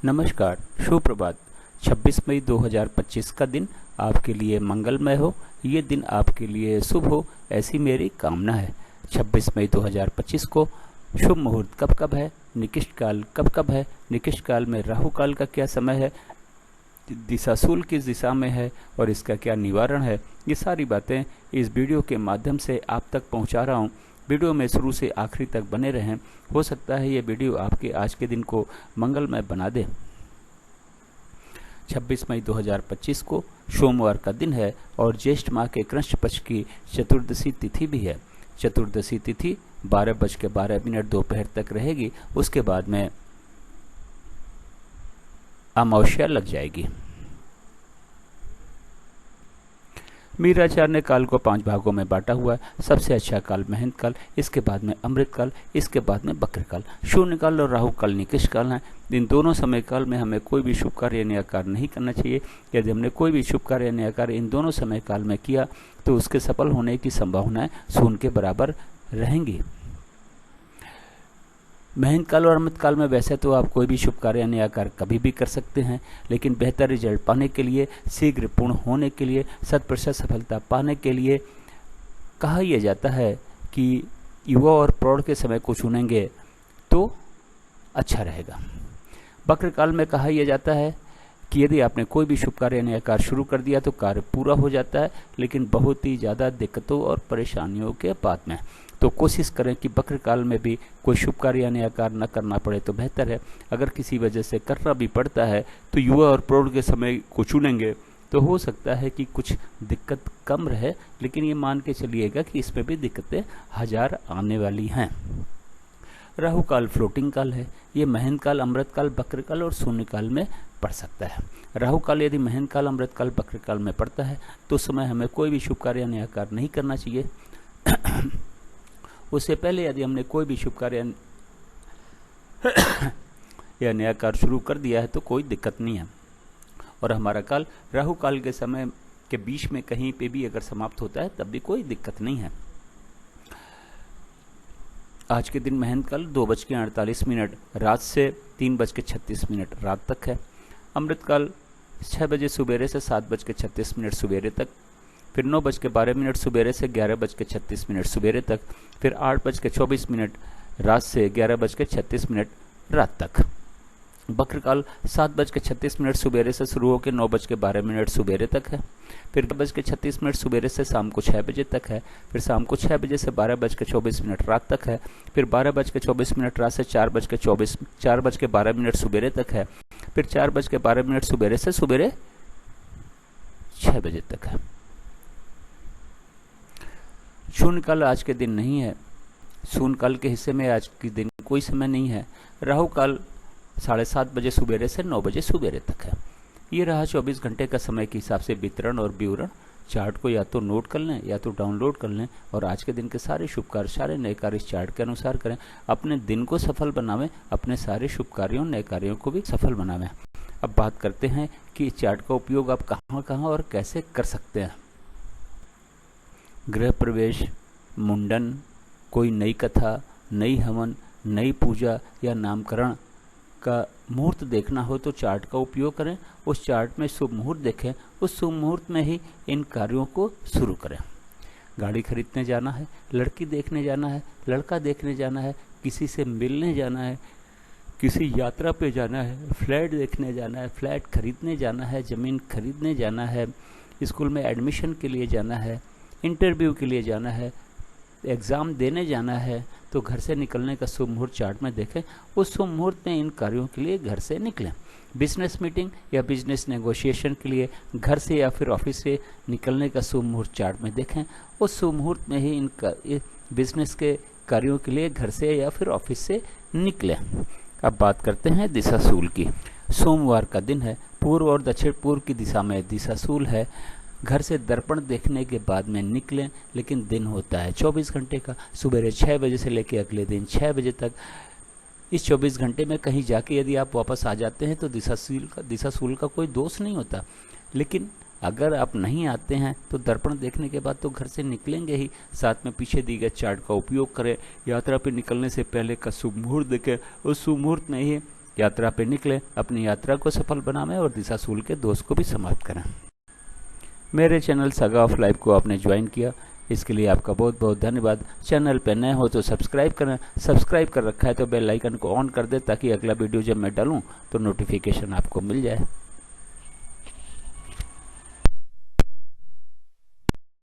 नमस्कार, सुप्रभात। 26 मई 2025 का दिन आपके लिए मंगलमय हो, ये दिन आपके लिए शुभ हो, ऐसी मेरी कामना है। 26 मई 2025 को शुभ मुहूर्त कब कब है, निकिष्ट काल कब कब है, निकिष्ट काल में राहु काल का क्या समय है, दिशाशूल किस दिशा में है और इसका क्या निवारण है, ये सारी बातें इस वीडियो के माध्यम से आप तक पहुंचा रहा हूं। वीडियो में शुरू से आखिरी तक बने रहें। हो सकता है ये वीडियो आपके आज के दिन को मंगलमय बना दे। 26 मई 2025 को सोमवार का दिन है और ज्येष्ठ माह के कृष्ण पक्ष की चतुर्दशी तिथि भी है। चतुर्दशी तिथि 12:12 दोपहर तक रहेगी। उसके बाद में अमावस्या लग जाएगी। मीराचार्य ने काल को 5 भागों में बांटा हुआ है। सबसे अच्छा काल महंत काल, इसके बाद में अमृत काल, इसके बाद में बक्र काल, शून्य काल और राहु काल निकिष्ट काल है। इन दोनों समय काल में हमें कोई भी शुभ कार्य या कार्य नहीं करना चाहिए। यदि हमने कोई भी शुभ कार्य या कार्य इन दोनों समय काल में किया तो उसके सफल होने की संभावनाएं शून्य के बराबर रहेंगी। महंत काल और अमृत काल में वैसे तो आप कोई भी शुभ कार्य या कार्य कभी भी कर सकते हैं, लेकिन बेहतर रिजल्ट पाने के लिए, शीघ्र पूर्ण होने के लिए, 100% सफलता पाने के लिए कहा यह जाता है कि युवा और प्रौढ़ के समय को चुनेंगे तो अच्छा रहेगा। बक्र काल में कहा यह जाता है कि यदि आपने कोई भी शुभ कार्य या कार्य शुरू कर दिया तो कार्य पूरा हो जाता है, लेकिन बहुत ही ज़्यादा दिक्कतों और परेशानियों के बाद में। तो कोशिश करें कि बक्र काल में भी कोई शुभ कार्य या कार्य न करना पड़े तो बेहतर है। अगर किसी वजह से करना भी पड़ता है तो युवा और प्रौढ़ के समय को चुनेंगे तो हो सकता है कि कुछ दिक्कत कम रहे, लेकिन ये मान के चलिएगा कि इसमें भी दिक्कतें हजार आने वाली हैं। राहु काल फ्लोटिंग काल है। ये महंत काल, अमृत काल, बक्र काल और शून्य काल में पड़ सकता है। राहु काल यदि महंत काल, अमृत काल, बक्र काल में पड़ता है तो उस समय हमें कोई भी शुभ कार्य या कार्य नहीं करना चाहिए। उससे पहले यदि हमने कोई भी शुभ कार्य या नया कार्य शुरू कर दिया है तो कोई दिक्कत नहीं है। और हमारा काल राहु काल के समय के बीच में कहीं पे भी अगर समाप्त होता है तब भी कोई दिक्कत नहीं है। आज के दिन महंत काल 2:48 रात से 3:36 रात तक है। अमृत काल 6 बजे सुबेरे से 7:36 सुबेरे तक, फिर 9:12 सुबेरे से 11:36 सुबेरे तक, फिर 8:24 रात से 11:36 रात तक। बक्र काल 7:36 सुबेरे से शुरू होकर 9:12 सुबेरे तक है, फिर 10:36 सुबेरे से शाम को 6 बजे तक है, फिर शाम को 6 बजे से 12:24 रात तक है, फिर 12:24 रात से 4:12 सुबेरे तक है, फिर 4:12 सुबेरे से सुबेरे 6 बजे तक है। शून्य काल आज के दिन नहीं है। शून्य काल के हिस्से में आज के दिन कोई समय नहीं है। राहु काल 7:30 बजे सुबेरे से 9 बजे सुबेरे तक है। ये रहा 24 घंटे का समय के हिसाब से वितरण और विवरण। चार्ट को या तो नोट कर लें या तो डाउनलोड कर लें और आज के दिन के सारे शुभ कार्य, सारे नए कार्य इस चार्ट के अनुसार करें। अपने दिन को सफल बनावें, अपने सारे शुभ कार्यों, नए कार्यों को भी सफल बनावें। अब बात करते हैं कि इस चार्ट का उपयोग आप कहाँ कहाँ और कैसे कर सकते हैं। गृह प्रवेश, मुंडन, कोई नई कथा, नई हवन, नई पूजा या नामकरण का मुहूर्त देखना हो तो चार्ट का उपयोग करें। उस चार्ट में शुभ मुहूर्त देखें, उस शुभ मुहूर्त में ही इन कार्यों को शुरू करें। गाड़ी खरीदने जाना है, लड़की देखने जाना है, लड़का देखने जाना है, किसी से मिलने जाना है, किसी यात्रा पे जाना है, फ्लैट देखने जाना है, फ्लैट खरीदने जाना है, ज़मीन खरीदने जाना है, स्कूल में एडमिशन के लिए जाना है, इंटरव्यू के लिए जाना है, एग्ज़ाम देने जाना है, तो घर से निकलने का शुभ मुहूर्त चार्ट में देखें। उस शुभ मुहूर्त में इन कार्यों के लिए घर से निकलें। बिजनेस मीटिंग या बिजनेस नेगोशिएशन के लिए घर से या फिर ऑफिस से निकलने का शुभ मुहूर्त चार्ट में देखें। उस शुभ मुहूर्त में ही इन बिजनेस के कार्यों के लिए घर से या फिर ऑफिस से निकलें। अब बात करते हैं दिशाशूल की। सोमवार का दिन है। पूर्व और दक्षिण पूर्व की दिशा में दिशाशूल है। घर से दर्पण देखने के बाद में निकलें, लेकिन दिन होता है 24 घंटे का, सुबह 6 बजे से लेकर अगले दिन 6 बजे तक। इस 24 घंटे में कहीं जाके यदि आप वापस आ जाते हैं तो दिशाशूल का कोई दोष नहीं होता, लेकिन अगर आप नहीं आते हैं तो दर्पण देखने के बाद तो घर से निकलेंगे ही। साथ में पीछे दी गए चार्ट का उपयोग करें। यात्रा पर निकलने से पहले का शुभ मुहूर्त देखें। उस शुभ मुहूर्त में ही यात्रा पर निकलें, अपनी यात्रा को सफल बनाएं और दिशाशूल के दोष को भी समाप्त करें। मेरे चैनल सागा ऑफ लाइफ को आपने ज्वाइन किया, इसके लिए आपका बहुत बहुत धन्यवाद। चैनल पर नए हो तो सब्सक्राइब करें, सब्सक्राइब कर रखा है तो बेल आइकन को ऑन कर दें ताकि अगला वीडियो जब मैं डालूं तो नोटिफिकेशन आपको मिल जाए।